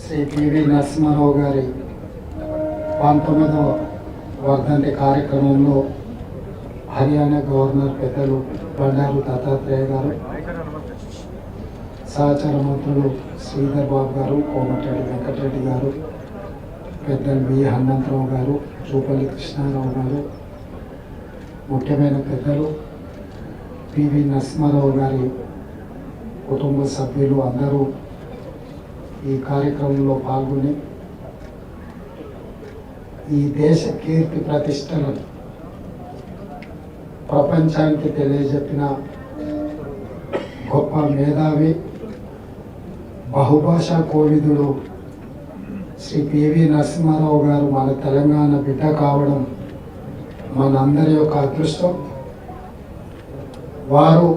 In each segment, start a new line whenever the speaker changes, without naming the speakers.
Shri PV Narasimha Rao గారి 19వ వర్ధంతి కార్యక్రమంలో హర్యానా గవర్నర్ పెద్దలు బండారు దత్తాత్రేయ గారు, సహచర మంత్రులు శ్రీధర్ బాబు గారు, కోమటిరెడ్డి వెంకటరెడ్డి గారు, పెద్దలు వి హనుమంతరావు గారు, జూపల్లి కృష్ణారావు గారు, ముఖ్యమైన పెద్దలు పివి నరసింహారావు గారి కుటుంబ సభ్యులు అందరూ ఈ కార్యక్రమంలో పాల్గొని ఈ దేశ కీర్తి ప్రతిష్టలను ప్రపంచానికి తెలియజెప్పిన గొప్ప మేధావి, బహుభాషా కోవిదుడు శ్రీ పివి నరసింహారావు గారు మన తెలంగాణ బిడ్డ కావడం మనందరి యొక్క అదృష్టం. వారు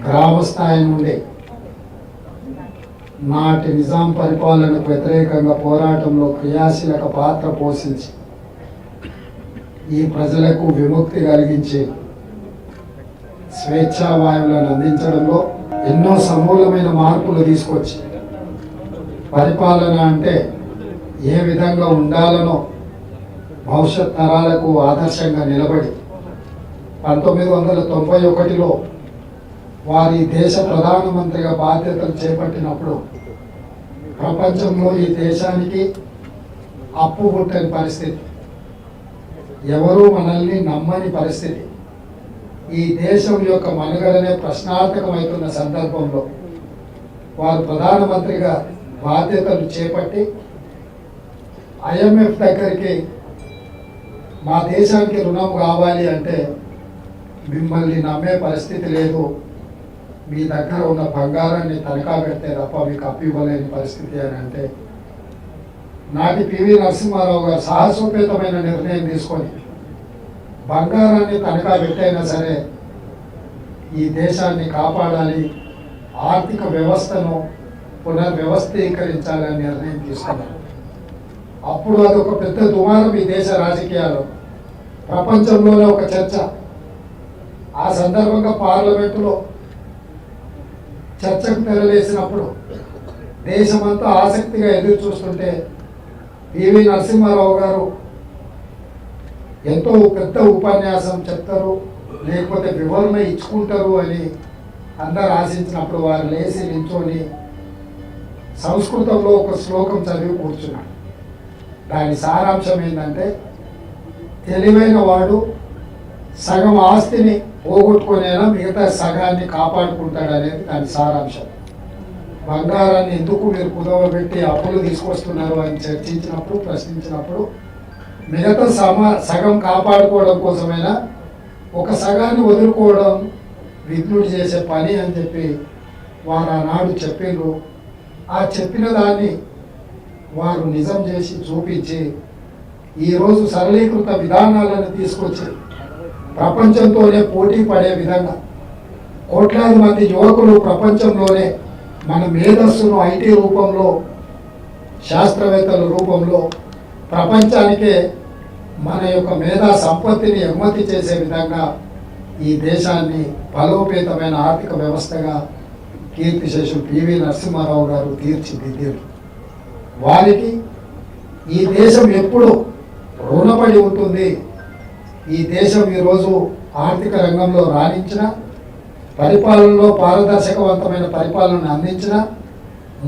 గ్రామ స్థాయి నుండి నాటి నిజాం పరిపాలనకు వ్యతిరేకంగా పోరాటంలో క్రియాశీలక పాత్ర పోషించి ఈ ప్రజలకు విముక్తి కలిగించి స్వేచ్ఛా వాయువులను అందించడంలో ఎన్నో సమూలమైన మార్పులు తీసుకొచ్చి పరిపాలన అంటే ఏ విధంగా ఉండాలనో భవిష్యత్ తరాలకు ఆదర్శంగా నిలబడి 1991లో వారి దేశ ప్రధానమంత్రిగా బాధ్యతలు చేపట్టినప్పుడు ప్రపంచంలో ఈ దేశానికి అప్పు పుట్టని పరిస్థితి, ఎవరూ మనల్ని నమ్మని పరిస్థితి, ఈ దేశం యొక్క మనుగడనే ప్రశ్నార్థకమవుతున్న సందర్భంలో వారు ప్రధానమంత్రిగా బాధ్యతలు చేపట్టి IMF దగ్గరికి మా దేశానికి రుణం కావాలి అంటే మిమ్మల్ని నమ్మే పరిస్థితి లేదు, మీ దగ్గర ఉన్న బంగారాన్ని తనఖా పెడితే తప్ప మీకు అప్పు ఇవ్వలేని పరిస్థితి అని అంటే నాటి పివి నరసింహారావు గారు సాహసోపేతమైన నిర్ణయం తీసుకొని బంగారాన్ని తనఖా పెట్టైనా సరే ఈ దేశాన్ని కాపాడాలి, ఆర్థిక వ్యవస్థను పునర్వ్యవస్థీకరించాలని నిర్ణయం తీసుకున్నారు. అప్పుడు అదొక పెద్ద దుమారం ఈ దేశ రాజకీయాలు, ప్రపంచంలోనే ఒక చర్చ. ఆ సందర్భంగా పార్లమెంటులో చర్చకు తెరలేసినప్పుడు దేశమంతా ఆసక్తిగా ఎదురు చూస్తుంటే పివి నరసింహారావు గారు ఎంతో పెద్ద ఉపన్యాసం చెప్తారు, లేకపోతే వివరణ ఇచ్చుకుంటారు అని అందరు ఆశించినప్పుడు వారు లేచి నించొని సంస్కృతంలో ఒక శ్లోకం చదివి కూర్చున్నాడు. దాని సారాంశం ఏంటంటే, తెలివైన వాడు సగం ఆస్తిని పోగొట్టుకునేనా మిగతా సగాన్ని కాపాడుకుంటాడు అనేది దాని సారాంశం. బంగారాన్ని ఎందుకు మీరు కుదవబెట్టి అప్పులు తీసుకొస్తున్నారు అని చర్చించినప్పుడు, ప్రశ్నించినప్పుడు మిగతా సగం కాపాడుకోవడం కోసమైనా ఒక సగాన్ని వదులుకోవడం విఘ్నుడు చేసే పని అని చెప్పి వారు ఆనాడు చెప్పారు. ఆ చెప్పిన దాన్ని వారు నిజం చేసి చూపించి ఈరోజు సరళీకృత విధానాలను తీసుకొచ్చి ప్రపంచంతోనే పోటీ పడే విధంగా కోట్లాది మంది యువకులు ప్రపంచంలోనే మన మేధస్సును IT రూపంలో, శాస్త్రవేత్తల రూపంలో ప్రపంచానికే మన యొక్క మేధా సంపత్తిని ఎగుమతి చేసే విధంగా ఈ దేశాన్ని బలోపేతమైన ఆర్థిక వ్యవస్థగా కీర్తిశేషులు పివి నరసింహారావు గారు తీర్చిదిద్దారు. వారికి ఈ దేశం ఎప్పుడు రుణపడి ఉంటుంది. ఈ దేశం ఈరోజు ఆర్థిక రంగంలో రాణించిన, పరిపాలనలో పారదర్శకవంతమైన పరిపాలనను అందించిన,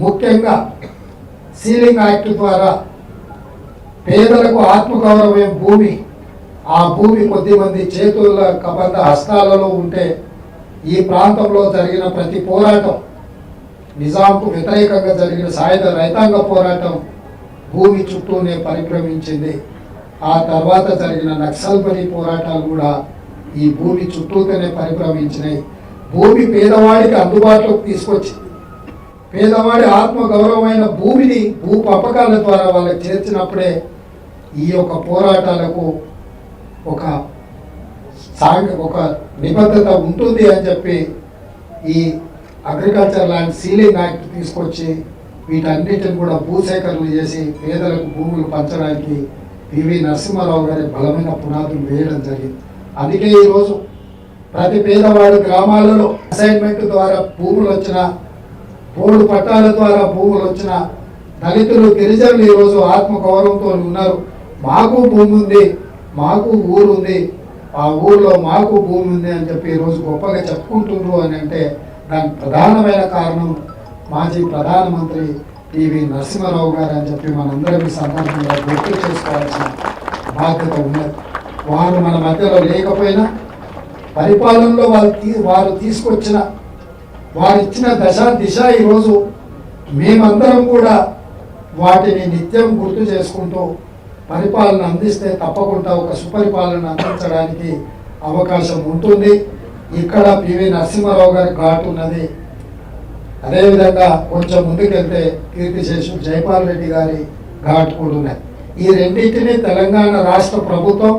ముఖ్యంగా సీలింగ్ యాక్ట్ ద్వారా పేదలకు ఆత్మగౌరవం భూమి, ఆ భూమి కొద్దిమంది చేతుల కబంధ హస్తాలలో ఉంటే ఈ ప్రాంతంలో జరిగిన ప్రతి పోరాటం, నిజాంకు వ్యతిరేకంగా జరిగిన సాయుధ రైతాంగ పోరాటం భూమి చుట్టూనే పరిభ్రమించింది. ఆ తర్వాత జరిగిన నక్సల్బరీ పోరాటాలు కూడా ఈ భూమి చుట్టూతోనే పరిభ్రమించినాయి. భూమి పేదవాడికి అందుబాటులోకి తీసుకొచ్చింది. పేదవాడి ఆత్మగౌరవమైన భూమిని భూ పంపకాల ద్వారా వాళ్ళకి చేర్చినప్పుడే ఈ యొక్క పోరాటాలకు ఒక నిబద్ధత ఉంటుంది అని చెప్పి ఈ అగ్రికల్చర్ ల్యాండ్ సీలింగ్ యాక్ట్ తీసుకొచ్చి వీటన్నిటిని కూడా భూసేకరణలు చేసి పేదలకు భూములు పంచడానికి పివి నరసింహారావు గారి బలమైన పునాదులు వేయడం జరిగింది. అందుకే ఈరోజు ప్రతి పేదవాడు గ్రామాలలో అసైన్మెంట్ ద్వారా భూములు వచ్చిన పోడు పట్టాల ద్వారా భూములు వచ్చిన దళితులు గిరిజనులు ఈరోజు ఆత్మగౌరవంతో ఉన్నారు. మాకు భూమి ఉంది, మాకు ఊరు ఉంది, ఆ ఊర్లో మాకు భూమి ఉంది అని చెప్పి ఈరోజు గొప్పగా చెప్పుకుంటున్నారు అని అంటే దానికి ప్రధానమైన కారణం మాజీ ప్రధానమంత్రి పివి నరసింహారావు గారు అని చెప్పి మనందరం ఈ సందర్భంగా గుర్తు చేసుకోవాల్సిన బాధ్యత ఉన్నది. వారు మన మధ్యలో లేకపోయినా పరిపాలనలో వారు తీసుకొచ్చిన వారు ఇచ్చిన దిశ ఈరోజు మేమందరం కూడా వాటిని నిత్యం గుర్తు చేసుకుంటూ పరిపాలన అందిస్తే తప్పకుండా ఒక సుపరిపాలన అందించడానికి అవకాశం ఉంటుంది. ఇక్కడ పివి నరసింహారావు గారి ఘాటు ఉన్నది. అదేవిధంగా కొంచెం ముందుకెళ్తే కీర్తిశేషులు జైపాల్ రెడ్డి గారి ఘాట్ కూడా ఉన్నాయి. ఈ రెండింటినీ తెలంగాణ రాష్ట్ర ప్రభుత్వం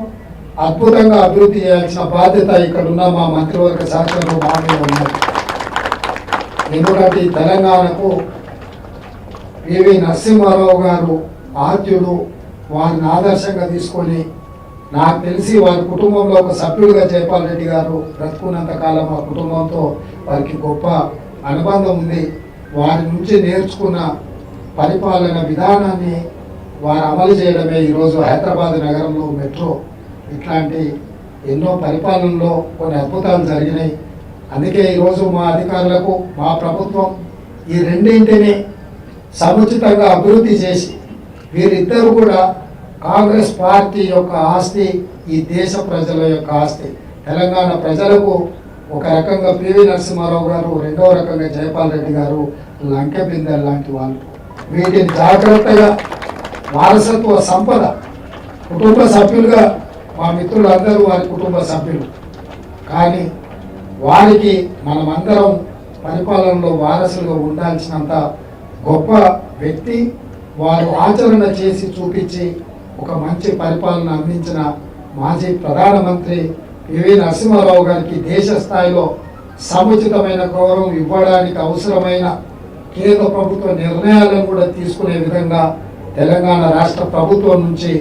అద్భుతంగా అభివృద్ధి చేయాల్సిన బాధ్యత ఇక్కడున్న మా మంత్రివర్గ శాఖలో మా మీద ఉన్నది. ఎందుకంటే తెలంగాణకు పివి నరసింహారావు గారు ఆద్యుడు, వారిని ఆదర్శంగా తీసుకొని నాకు తెలిసి వారి కుటుంబంలో ఒక సభ్యుడిగా జైపాల్ రెడ్డి గారు బ్రతుకున్నంత కాలం ఆ కుటుంబంతో వారికి గొప్ప అనుబంధం ఉంది. వారి నుంచి నేర్చుకున్న పరిపాలన విధానాన్ని వారు అమలు చేయడమే ఈరోజు హైదరాబాద్ నగరంలో మెట్రో ఇట్లాంటి ఎన్నో పరిపాలనలో కొన్ని అద్భుతాలు జరిగినాయి. అందుకే ఈరోజు మా అధికారులకు మా ప్రభుత్వం ఈ రెండింటిని సముచితంగా అభివృద్ధి చేసి వీరిద్దరూ కూడా కాంగ్రెస్ పార్టీ యొక్క ఆస్తి, ఈ దేశ ప్రజల యొక్క ఆస్తి. తెలంగాణ ప్రజలకు ఒక రకంగా పివి నరసింహారావు గారు, రెండవ రకంగా జైపాల్ రెడ్డి గారు లంకె బిందెలు లాంటి వాళ్ళు. వీటిని జాగ్రత్తగా వారసత్వ సంపద కుటుంబ సభ్యులుగా మా మిత్రులందరూ వారి కుటుంబ సభ్యులు, కానీ వారికి మనమందరం పరిపాలనలో వారసులుగా ఉండాల్సినంత గొప్ప వ్యక్తి. వారు ఆచరణ చేసి చూపించి ఒక మంచి పరిపాలన అందించిన మాజీ ప్రధానమంత్రి పివి నరసింహారావు గారికి దేశ స్థాయిలో సముచితమైన గౌరవం ఇవ్వడానికి అవసరమైన కేంద్ర ప్రభుత్వ నిర్ణయాలను కూడా తీసుకునే విధంగా తెలంగాణ రాష్ట్ర ప్రభుత్వం నుంచి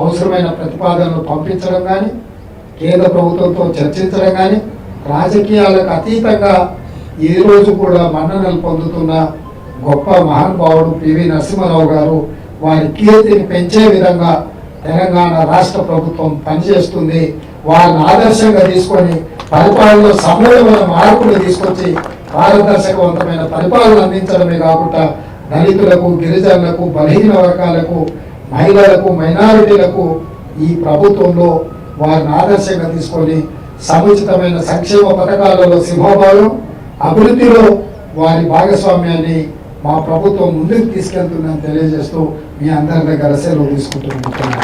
అవసరమైన ప్రతిపాదనలు పంపించడం కానీ, కేంద్ర ప్రభుత్వంతో చర్చించడం కానీ, రాజకీయాలకు అతీతంగా ఈ రోజు కూడా మన్ననలు పొందుతున్న గొప్ప మహానుభావుడు పివి నరసింహారావు గారు. వారి కీర్తిని పెంచే విధంగా తెలంగాణ రాష్ట్ర ప్రభుత్వం పనిచేస్తుంది. వారిని ఆదర్శంగా తీసుకొని పరిపాలనలో సమూలమైన మార్పులు తీసుకొచ్చి పారదర్శకవంతమైన పరిపాలన అందించడమే కాకుండా దళితులకు, గిరిజనులకు, బలహీన వర్గాలకు, మహిళలకు, మైనారిటీలకు ఈ ప్రభుత్వంలో వారిని ఆదర్శంగా తీసుకొని సముచితమైన సంక్షేమ పథకాలలో సింహభాగం, అభివృద్ధిలో వారి భాగస్వామ్యాన్ని మా ప్రభుత్వం ముందుకు తీసుకెళ్తుందని తెలియజేస్తూ మీ అందరి దగ్గర సెలవు తీసుకుంటున్నాను.